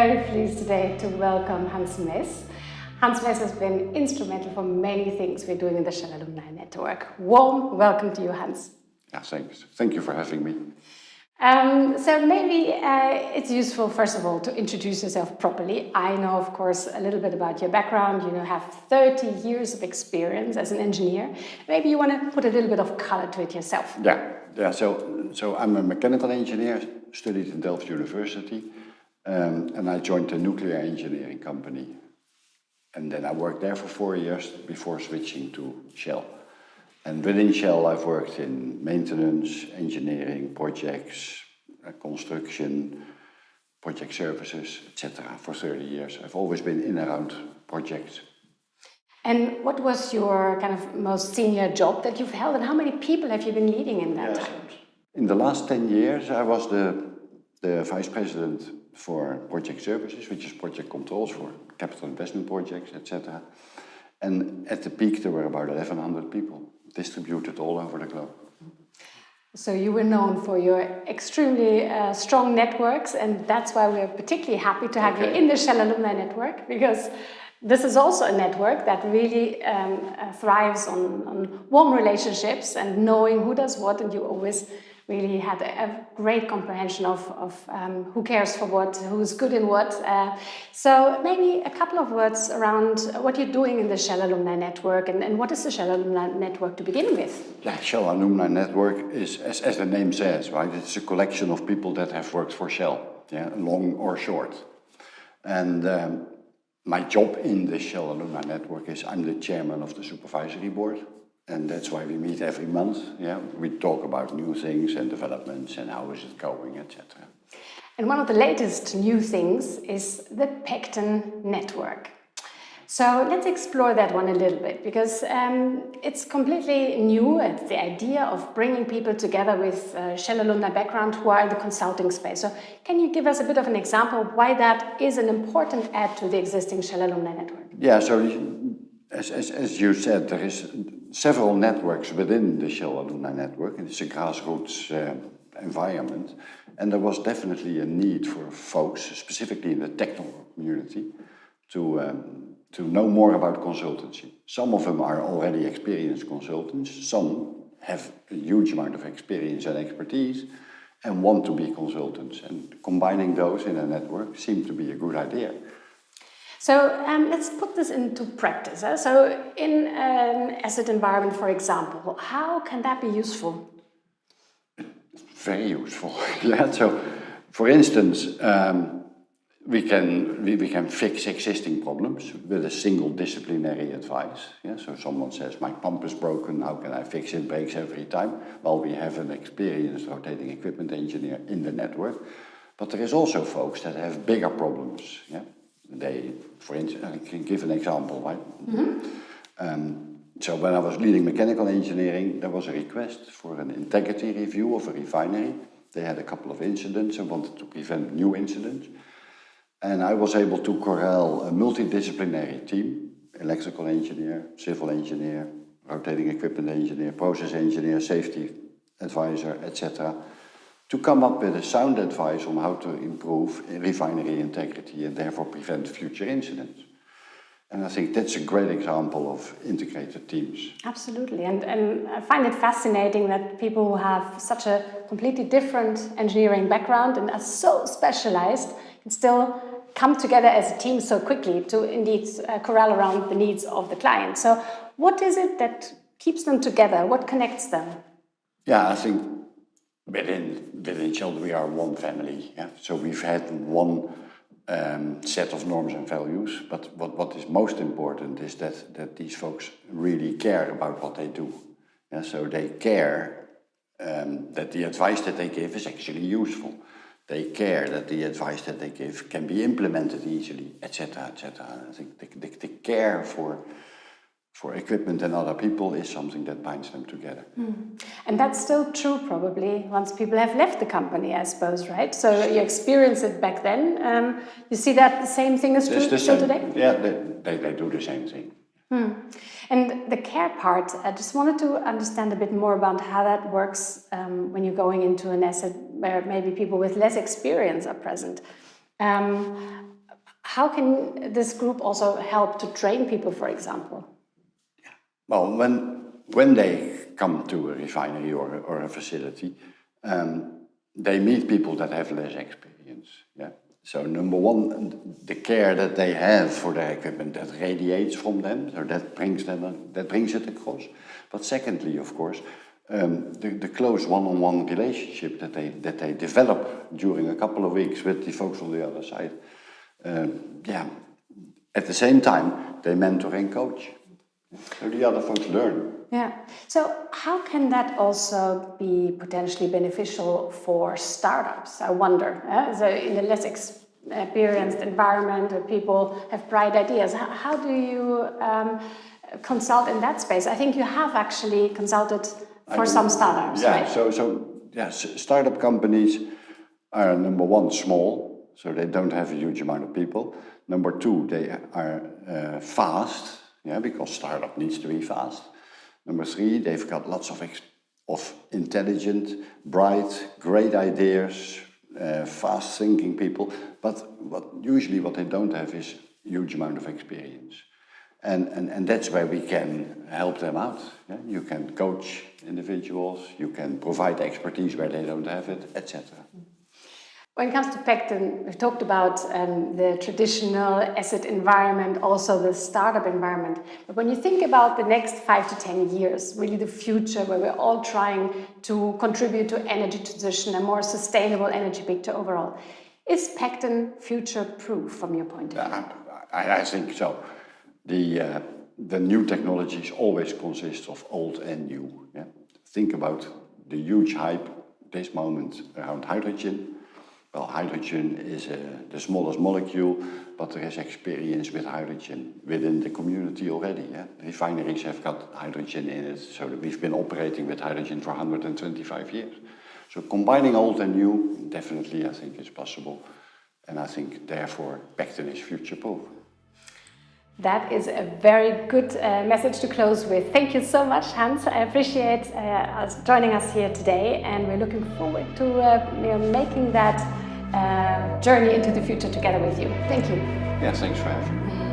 very pleased today to welcome Hans Mes. Hans Mes has been instrumental for many things we're doing in the Shell Alumni Network. Warm welcome to you, Hans. Yeah, thanks. Thank you for having me. So maybe it's useful, first of all, to introduce yourself properly. I know, of course, a little bit about your background. You have 30 years of experience as an engineer. Maybe you want to put a little bit of color to it yourself. Yeah. So I'm a mechanical engineer, studied in Delft University, and I joined a nuclear engineering company. And then I worked there for 4 years before switching to Shell. And within Shell, I've worked in maintenance, engineering, projects, construction, project services, etc. for 30 years. I've always been in and around projects. And what was your kind of most senior job that you've held, and how many people have you been leading in that time? In the last 10 years, I was the vice president for project services, which is project controls for capital investment projects, etc. And at the peak, there were about 1,100 people distributed all over the globe. So you were known for your extremely strong networks, and that's why we're particularly happy to have you in the Shell Alumni Network, because this is also a network that really thrives on warm relationships and knowing who does what, and you always really had a great comprehension of who cares for what, who's good in what. So maybe a couple of words around what you're doing in the Shell Alumni Network, and what is the Shell Alumni Network to begin with? Yeah, Shell Alumni Network is, as the name says, right, it's a collection of people that have worked for Shell, long or short. And my job in the Shell Alumni Network is I'm the chairman of the supervisory board. And that's why we meet every month. We talk about new things and developments and how is it going, etc. And one of the latest new things is the Pecten network. So let's explore that one a little bit, because it's completely new. It's the idea of bringing people together with Shell alumni background who are in the consulting space. So can you give us a bit of an example of why that is an important add to the existing Shell alumni network? Yeah, so as you said, there is several networks within the Shell Alumni Network, and it's a grassroots environment. And there was definitely a need for folks, specifically in the technical community, to know more about consultancy. Some of them are already experienced consultants, some have a huge amount of experience and expertise and want to be consultants. And combining those in a network seemed to be a good idea. So let's put this into practice. So in an asset environment, for example, how can that be useful? Very useful. So for instance, we can fix existing problems with a single disciplinary advice. So someone says, my pump is broken, how can I fix it? Breaks every time. Well, we have an experienced rotating equipment engineer in the network. But there is also folks that have bigger problems. For instance, I can give an example, right? Mm-hmm. So when I was leading mechanical engineering, there was a request for an integrity review of a refinery. They had a couple of incidents and wanted to prevent new incidents. And I was able to corral a multidisciplinary team, electrical engineer, civil engineer, rotating equipment engineer, process engineer, safety advisor, etc., to come up with a sound advice on how to improve refinery integrity and therefore prevent future incidents. And I think that's a great example of integrated teams. Absolutely, and I find it fascinating that people who have such a completely different engineering background and are so specialized can still come together as a team so quickly to indeed corral around the needs of the client. So what is it that keeps them together? What connects them? Yeah, I think within Shell we are one family. So we've had one set of norms and values, but what is most important is that these folks really care about what they do. So they care that the advice that they give is actually useful. They care that the advice that they give can be implemented easily, etc., etc. I think the care for equipment and other people is something that binds them together. Mm. And that's still true probably once people have left the company, I suppose, right? So you experienced it back then. You see that the same thing is true still today? Yeah, they do the same thing. Hmm. And the care part, I just wanted to understand a bit more about how that works when you're going into an asset where maybe people with less experience are present. How can this group also help to train people, for example? Well, when they come to a refinery or a facility, they meet people that have less experience. Yeah. So number one, the care that they have for their equipment that radiates from them, so that brings it across. But secondly, of course, the close one-on-one relationship that they develop during a couple of weeks with the folks on the other side. At the same time, they mentor and coach. So the other folks learn. Yeah. So how can that also be potentially beneficial for startups? I wonder. So in a less experienced environment where people have bright ideas, how do you consult in that space? I think you have actually consulted for some startups, right? Startup companies are number one, small, so they don't have a huge amount of people. Number two, they are fast. Yeah, because startup needs to be fast. Number three, they've got lots of intelligent, bright, great ideas, fast-thinking people. But usually what they don't have is a huge amount of experience. And that's where we can help them out. Yeah? You can coach individuals, you can provide expertise where they don't have it, etc. When it comes to Pecten, we've talked about the traditional asset environment, also the startup environment. But when you think about the next 5 to 10 years, really the future where we're all trying to contribute to energy transition, a more sustainable energy picture overall, is Pecten future-proof from your point of view? I think so. The new technologies always consist of old and new. Yeah? Think about the huge hype this moment around hydrogen. Well, hydrogen is the smallest molecule, but there is experience with hydrogen within the community already. Yeah? Refineries have got hydrogen in it, so that we've been operating with hydrogen for 125 years. So combining old and new, definitely I think is possible. And I think, therefore, Pecten is future-proof. That is a very good message to close with. Thank you so much, Hans. I appreciate joining us here today, and we're looking forward to making that journey into the future together with you. Thank you. Yeah, thanks for having me.